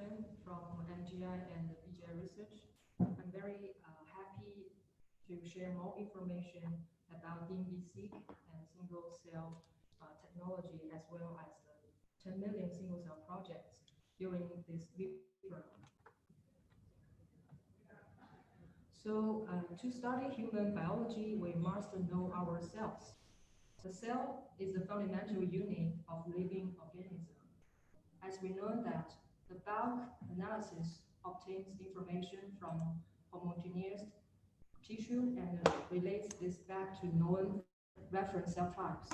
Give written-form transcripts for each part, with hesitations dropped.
Chen from MGI and BGI Research. I'm very happy to share more information about DNBSEQ and single-cell technology, as well as the 10 million single-cell projects during this webinar. So to study human biology, we must know our cells. The cell is the fundamental unit of living organism. As we know that the bulk analysis obtains information from homogeneous tissue and relates this back to known reference cell types.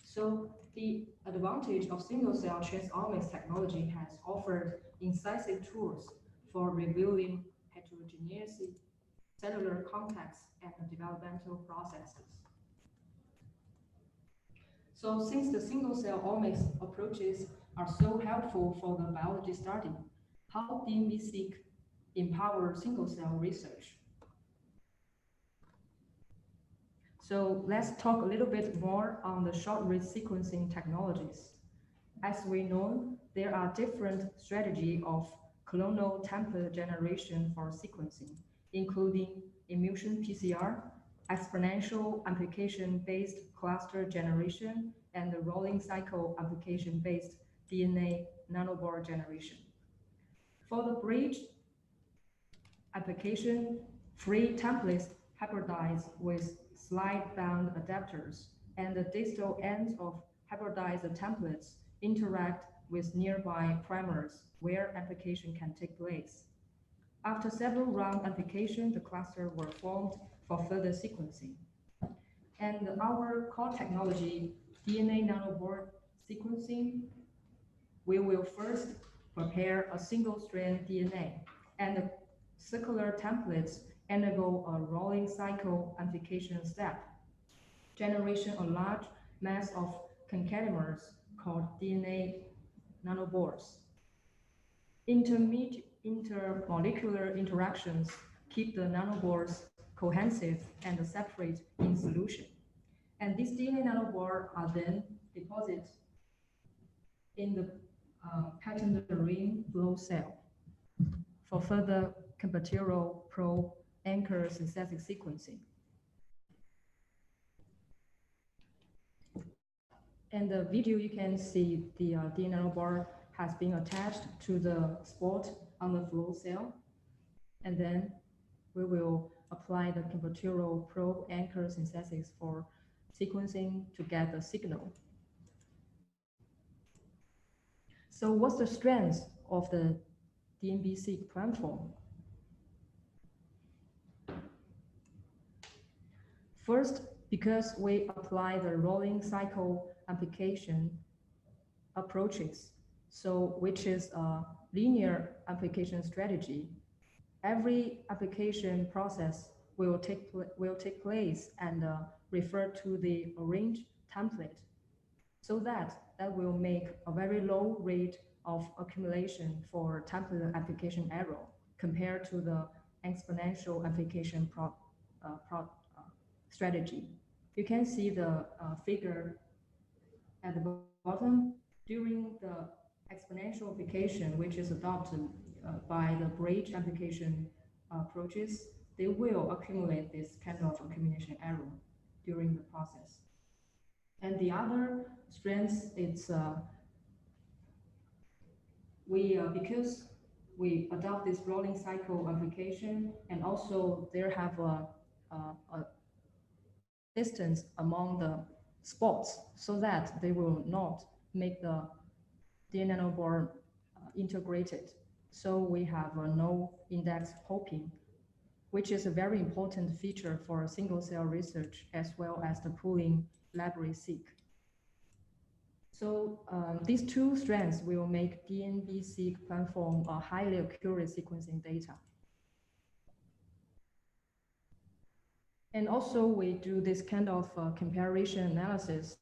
So the advantage of single-cell transcriptome technology has offered incisive tools for revealing heterogeneous cellular contexts and developmental processes. So since the single-cell omics approaches are so helpful for the biology study, how DNBSEQ empower single-cell research? So let's talk a little bit more on the short-read sequencing technologies. As we know, there are different strategies of clonal template generation for sequencing, including emulsion PCR, exponential application-based cluster generation, and the rolling cycle application-based DNA nanoball generation. For the bridge application, free templates hybridize with slide-bound adapters, and the distal ends of hybridized templates interact with nearby primers where application can take place. After several round applications, the cluster were formed for further sequencing. And our core technology, DNA nanoball sequencing, we will first prepare a single-strand DNA, and the circular templates undergo a rolling cycle amplification step, generation a large mass of concatenamers called DNA nanoballs. Intermolecular interactions keep the nanoballs cohesive and separate in solution. And these DNA nanoballs are then deposited in the patterned ring flow cell for further computational probe anchor synthetic sequencing. In the video, you can see the DNA nanoball has been attached to the spot on the flow cell. And then we will apply the computational probe anchor synthesis for sequencing to get the signal. So what's the strength of the DNBSEQ platform? First, because we apply the rolling cycle application approaches, so which is a linear application strategy. Every application process will take place and refer to the arranged template, so that will make a very low rate of accumulation for template application error compared to the exponential application strategy. You can see the figure at the bottom. During the exponential application, which is adopted by the bridge application approaches, they will accumulate this kind of accumulation error during the process. And the other strength is because we adopt this rolling cycle application, and also there have a distance among the spots so that they will not make the DNA nanoball integrated. So we have no index hopping, which is a very important feature for single-cell research as well as the pooling library seq. So these two strengths will make DNBSEQ platform a highly accurate sequencing data. And also we do this kind of comparison analysis.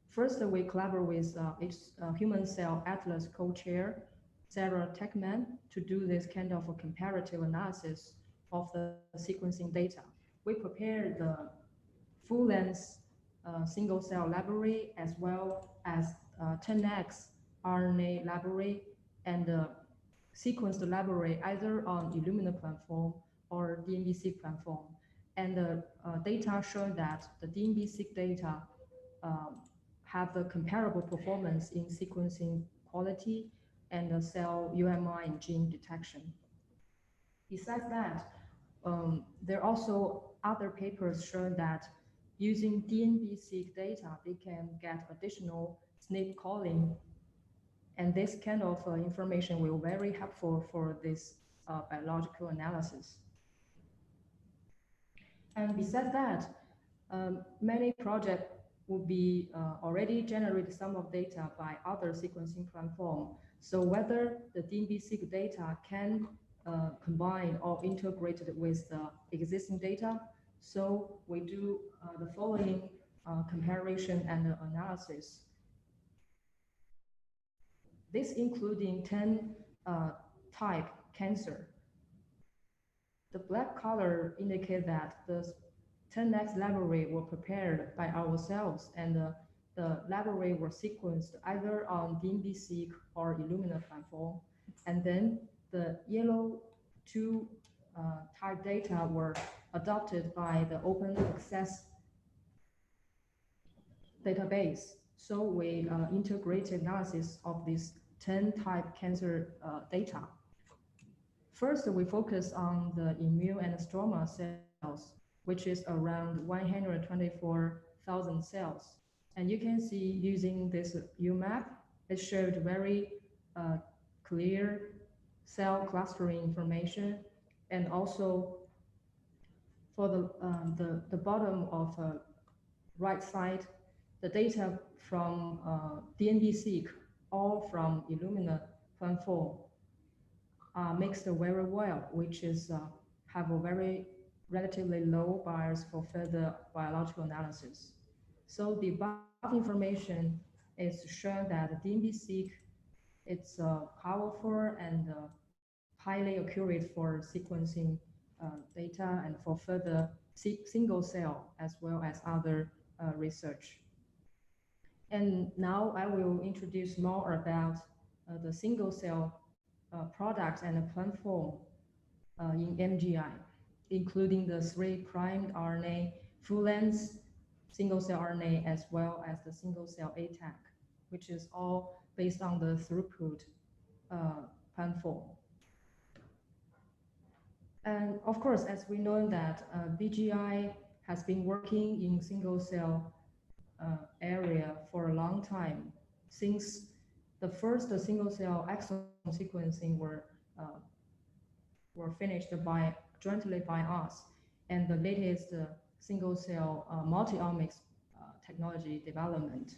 First, we collaborate with Human Cell Atlas co-chair, Sarah Techman, to do this kind of a comparative analysis of the sequencing data. We prepared the full-length single-cell library as well as 10x RNA library and sequence the library either on Illumina platform or DNBSEQ platform. And the data show that the DNBSEQ data have a comparable performance in sequencing quality and the cell UMI and gene detection. Besides that, there are also other papers showing that using DNBSEQ data, they can get additional SNP calling, and this kind of information will be very helpful for this biological analysis. And besides that, many projects will be already generate some of data by other sequencing platform. So whether the DNBSEQ data can combine or integrated with the existing data, so we do the following comparison and analysis. This including 10 type cancer. The black color indicate that the 10x library were prepared by ourselves, and the library were sequenced either on DNBSEQ or Illumina platform. And then the yellow 2 type data were adopted by the open access database. So we integrated analysis of these 10 type cancer data. First, we focus on the immune and stroma cells, which is around 124,000 cells. And you can see using this UMAP, it showed very clear cell clustering information. And also for the bottom of right side, the data from DNBSEQ or from Illumina platform mixed very well, which is have a very relatively low bias for further biological analysis. So the above information is showing that DNBSEQ it's powerful and highly accurate for sequencing data and for further single cell as well as other research. And now I will introduce more about the single cell products and the platform in MGI, including the 3' RNA full-length single-cell RNA as well as the single-cell ATAC, which is all based on the throughput platform. And of course, as we know that BGI has been working in single-cell area for a long time, since the first single-cell exome sequencing were finished jointly by us, and the latest single-cell multi-omics technology development.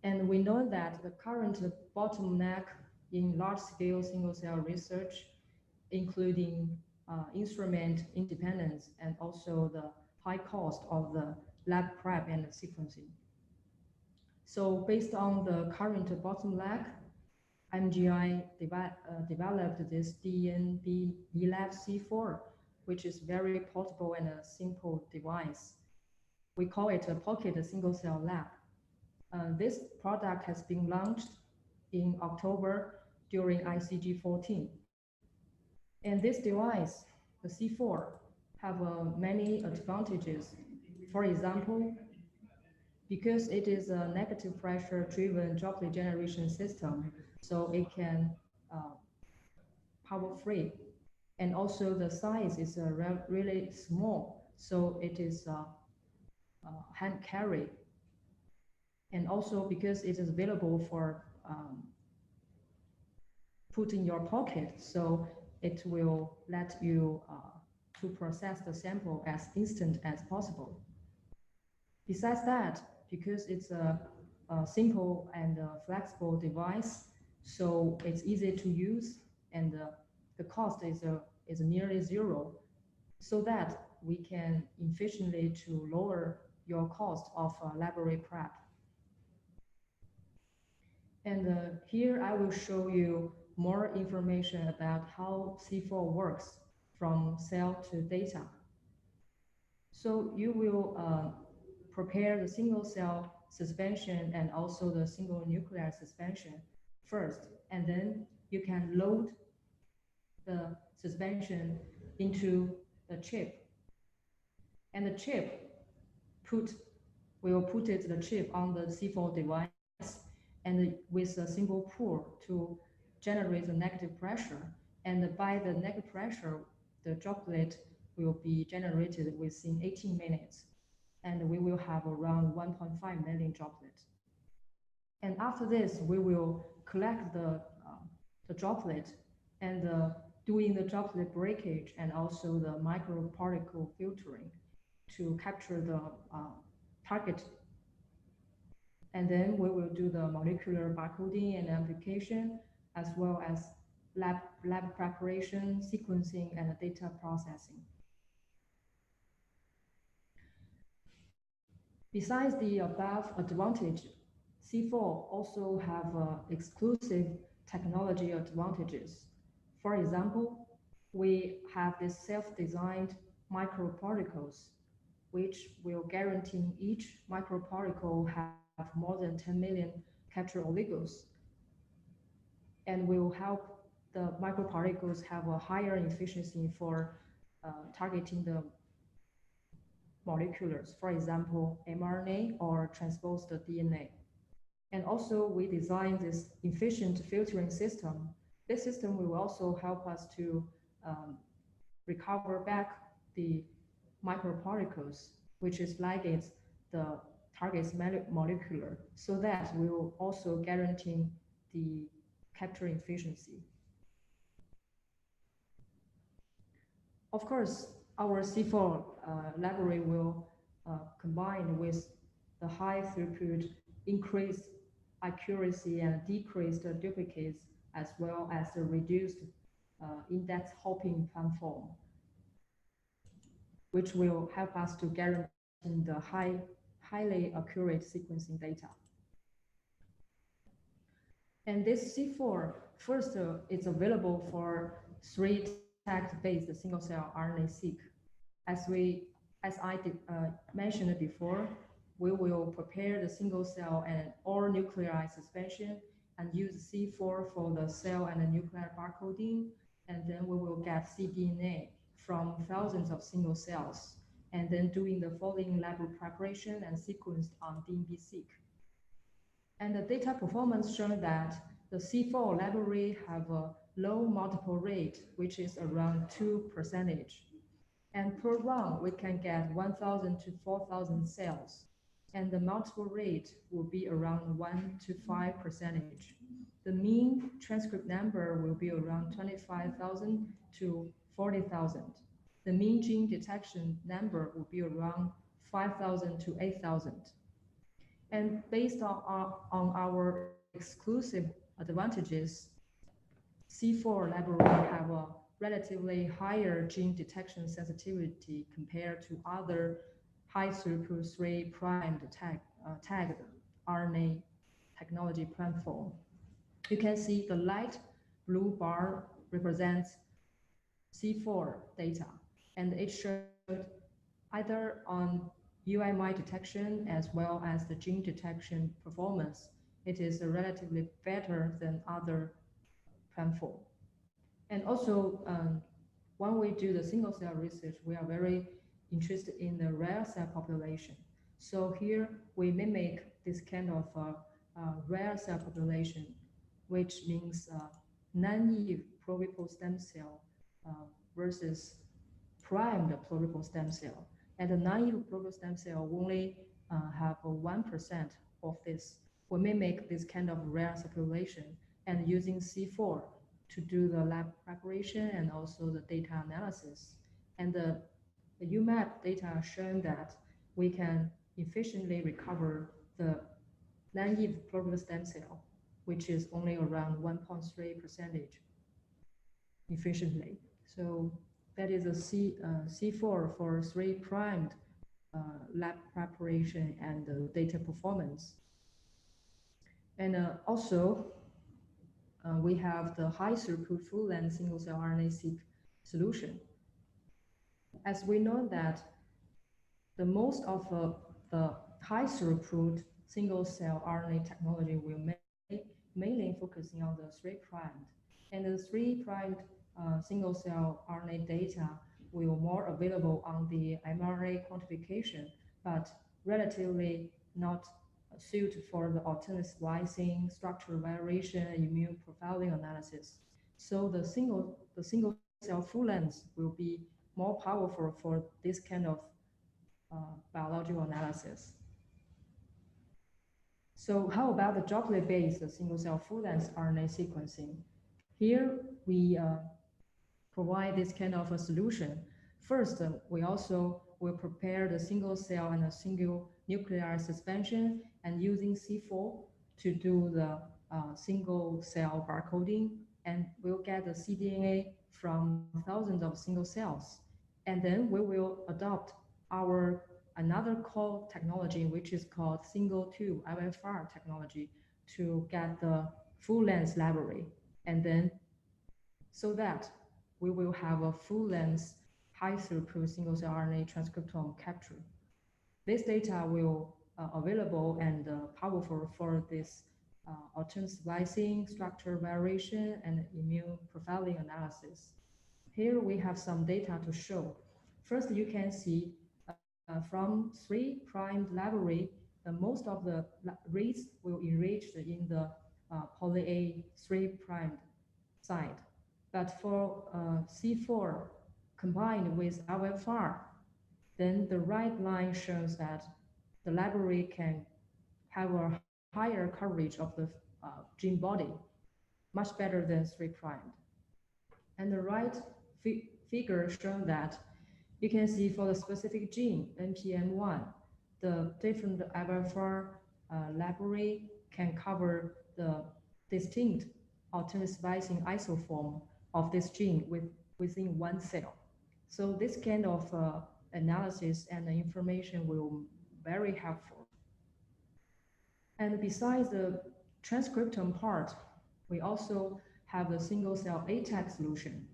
And we know that the current bottleneck in large-scale single-cell research, including instrument independence and also the high cost of the lab prep and sequencing. So based on the current bottleneck, MGI developed this DNBelab C4, which is very portable and a simple device. We call it a pocket single-cell lab. This product has been launched in October during ICG 14. And this device, the C4, have many advantages. For example, because it is a negative pressure driven droplet generation system, so it can power free. And also the size is really small, so it is hand carry. And also because it is available for put in your pocket, so it will let you to process the sample as instant as possible. Besides that, because it's a simple and flexible device, so it's easy to use, and the cost is nearly zero, so that we can efficiently to lower your cost of library prep. And here I will show you more information about how C4 works from cell to data. So you will prepare the single cell suspension and also the single nuclear suspension first, and then you can load the suspension into the chip. And the chip will put the chip on the C4 device and with a single pull to generate the negative pressure. And by the negative pressure, the droplet will be generated within 18 minutes. And we will have around 1.5 million droplets. And after this, we will collect the droplet and doing the droplet breakage and also the microparticle filtering to capture the target. And then we will do the molecular barcoding and amplification, as well as lab preparation, sequencing, and data processing. Besides the above advantage, C4 also have exclusive technology advantages. For example, we have this self-designed microparticles, which will guarantee each microparticle have more than 10 million capture oligos, and will help the microparticles have a higher efficiency for targeting the moleculars, for example, mRNA or transposed DNA. And also we designed this efficient filtering system. This system will also help us to recover back the microparticles, which is ligates the target's molecular, so that we will also guarantee the capture efficiency. Of course, our C4 library will combine with the high throughput, increased accuracy and decreased duplicates, as well as the reduced index hopping platform, which will help us to guarantee the highly accurate sequencing data. And this C4, first, it's available for 3 tag-based single-cell RNA-seq. As I mentioned before, we will prepare the single-cell and all nuclei suspension and use C4 for the cell and the nuclear barcoding, and then we will get cDNA from thousands of single cells, and then doing the following library preparation and sequenced on DNBSEQ. And the data performance shows that the C4 library have a low multiple rate, which is around 2%. And per run, we can get 1,000 to 4,000 cells. And the multiple rate will be around 1 to 5%. The mean transcript number will be around 25,000 to 40,000. The mean gene detection number will be around 5,000 to 8,000. And based on our exclusive advantages, C4 library have a relatively higher gene detection sensitivity compared to other high throughput 3' tagged RNA technology platform. You can see the light blue bar represents C4 data, and it showed either on UMI detection as well as the gene detection performance. It is relatively better than other platform. And also, when we do the single cell research, we are very interested in the rare cell population. So here we mimic this kind of rare cell population, which means naive pluripotent stem cell versus primed pluripotent stem cell. And the naive pluripotent stem cell only have 1% of this. We mimic this kind of rare population and using C4 to do the lab preparation and also the data analysis. And the UMAP data shown that we can efficiently recover the naive pluripotent stem cell, which is only around 1.3% efficiently. So that is a C4 for 3' lab preparation and data performance. And also, we have the high throughput full-length single-cell RNA-seq solution. As we know that the most of the high throughput single-cell RNA technology will mainly focus focusing on the 3' and the 3' single cell RNA data will more available on the mRNA quantification, but relatively not suited for the alternate splicing, structural variation, and immune profiling analysis. So the single cell full length will be more powerful for this kind of biological analysis. So how about the droplet-based single-cell full-length RNA sequencing? Here we provide this kind of a solution. First, we also will prepare the single cell and a single nuclear suspension and using C4 to do the single cell barcoding, and we'll get the cDNA from thousands of single cells. And then we will adopt our another core technology, which is called single tube LFR technology, to get the full length library. And then so that we will have a full length high throughput single cell RNA transcriptome capture. This data will available and powerful for this alternate splicing, structure variation, and immune profiling analysis. Here we have some data to show. First, you can see from 3' library, most of the reads will enrich in the poly A 3' side. But for C4 combined with LFR, then the right line shows that the library can have a higher coverage of the gene body, much better than 3'. And the right figure shows that you can see for the specific gene, NPM1, the different LFR library can cover the distinct alternate splicing isoform of this gene within one cell. So this kind of analysis and information will be very helpful. And besides the transcriptome part, we also have the single cell ATAC solution.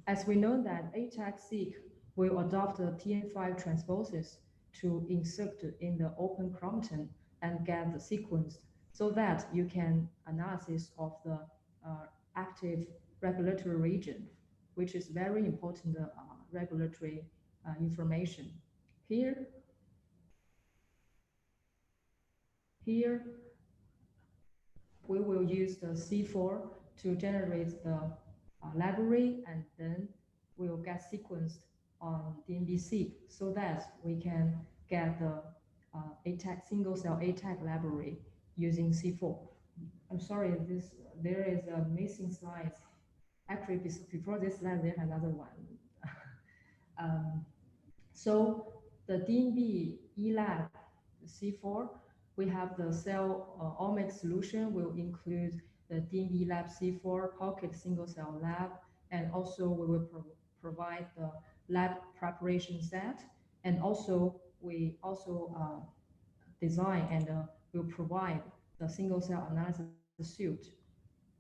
As we know that ATAC-seq will adopt the TN5 transposes to insert in the open chromatin and get the sequence so that you can analysis of the active regulatory region, which is very important regulatory information. Here we will use the C4 to generate the library, and then we'll get sequenced on DNBSEQ so that we can get the ATAC single cell ATAC library using C4. I'm sorry, there is a missing slide. Actually, before this slide, there's another one. So the DNBelab C4, we have the cell Omics solution will include the DNBelab C4 pocket single cell lab, and also we will provide the lab preparation set, and also we also design and will provide the single cell analysis suite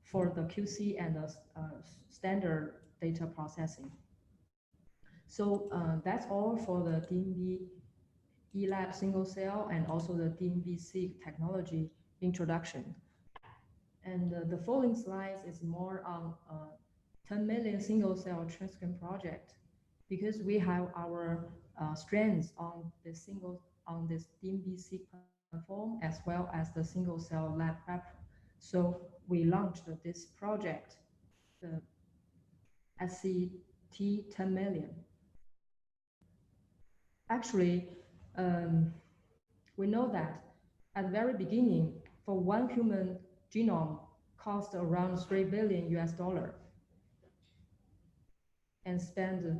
for the QC and the standard data processing. So that's all for the DNBelab single cell and also the DNBSEQ technology introduction. And the following slides is more on 10 million single cell transcript project, because we have our strengths on this DNBSEQ platform as well as the single cell lab prep. So we launched this project, the SCT 10 million. Actually, we know that at the very beginning, for one human genome cost around $3 billion and spend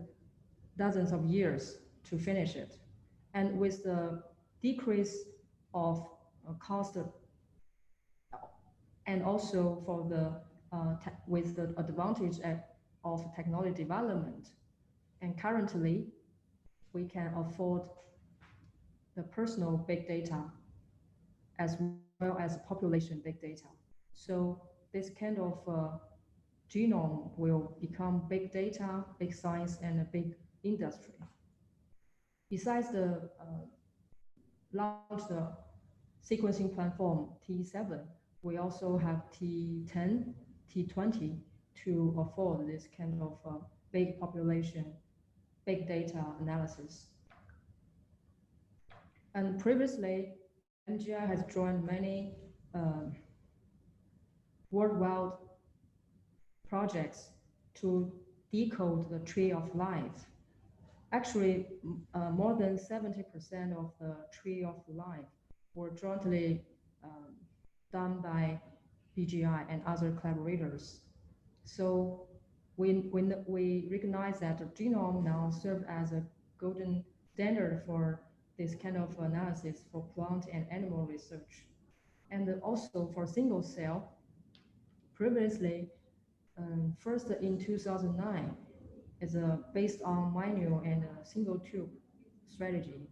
dozens of years to finish it. And with the decrease of cost and also for the with the advantage of technology development, and currently we can afford the personal big data as well as population big data. So this kind of genome will become big data, big science, and a big industry. Besides the launch the sequencing platform T7, we also have T10, T20 to afford this kind of big population, big data analysis. And previously, MGI has joined many worldwide projects to decode the tree of life. Actually, more than 70% of the tree of life were jointly done by BGI and other collaborators. So we recognize that the genome now serves as a golden standard for this kind of analysis for plant and animal research. And also for single cell, previously, first in 2009, is based on manual and single tube strategy.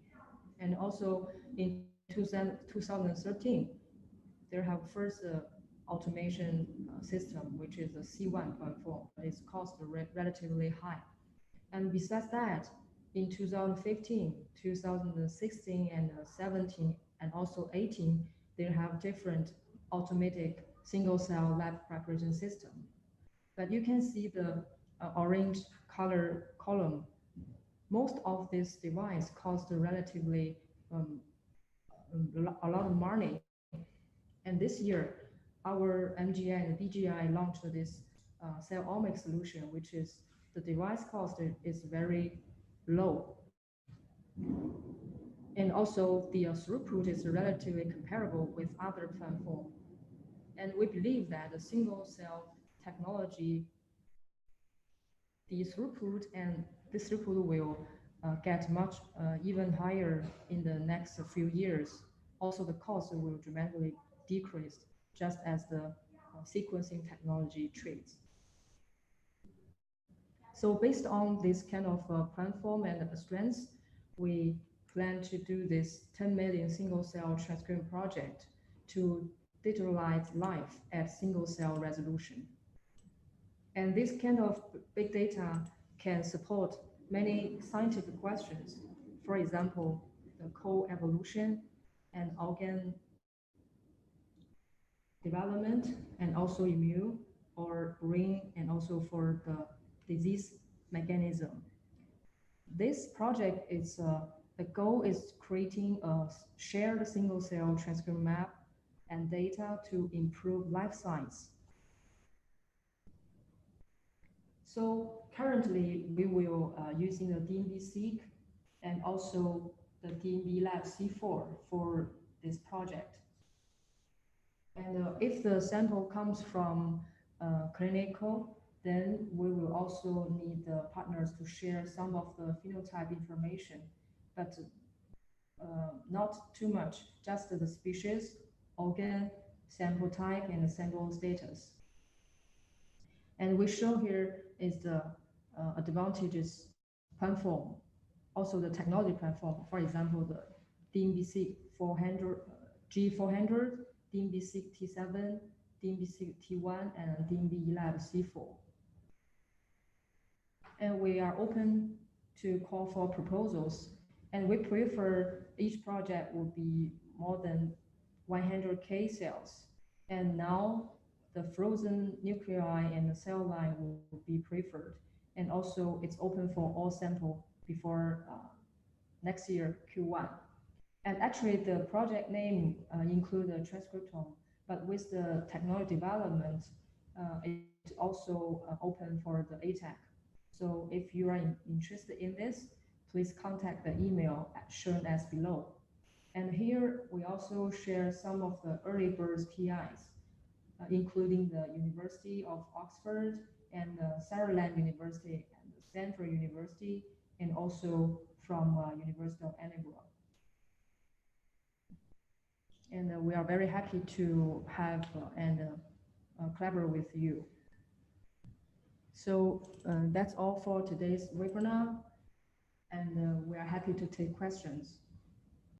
And also in 2013, there have first automation system, which is a C1 platform. Its cost relatively high. And besides that, in 2015, 2016, and 17, and also 18, they have different automatic single-cell lab preparation system. But you can see the orange color column. Most of this device cost relatively a lot of money. And this year, our MGI and BGI launched this cell omics solution, which is the device cost is very low. And also the throughput is relatively comparable with other platforms. And we believe that the single cell technology, the throughput and this throughput will get much even higher in the next few years. Also, the cost will dramatically decrease just as the sequencing technology trades. So based on this kind of platform and strengths, we plan to do this 10 million single cell transcriptome project to digitalize life at single cell resolution. And this kind of big data can support many scientific questions. For example, the co-evolution and organ development, and also immune or brain, and also for the disease mechanism. This project is, the goal is creating a shared single cell transcriptome map and data to improve life science. So currently we will using the DNBSEQ and also the DNBelab C4 for this project. And if the sample comes from clinical, then we will also need the partners to share some of the phenotype information, but not too much, just the species, organ, sample type, and the sample status. And we show here is the advantages platform, also the technology platform. For example, the DNBSEQ 400, G400, DNBSEQ T7, DNBSEQ T1, and DNBelab C4. And we are open to call for proposals. And we prefer each project will be more than 100K cells. And now the frozen nuclei and the cell line will be preferred. And also it's open for all sample before next year, Q1. And actually the project name includes a transcriptome, but with the technology development, it's also open for the ATAC. So if you are interested in this, please contact the email shown as below. And here we also share some of the early bird PIs, including the University of Oxford and Sutherland University and Stanford University, and also from University of Edinburgh. And we are very happy to have and collaborate with you. So that's all for today's webinar, and we are happy to take questions.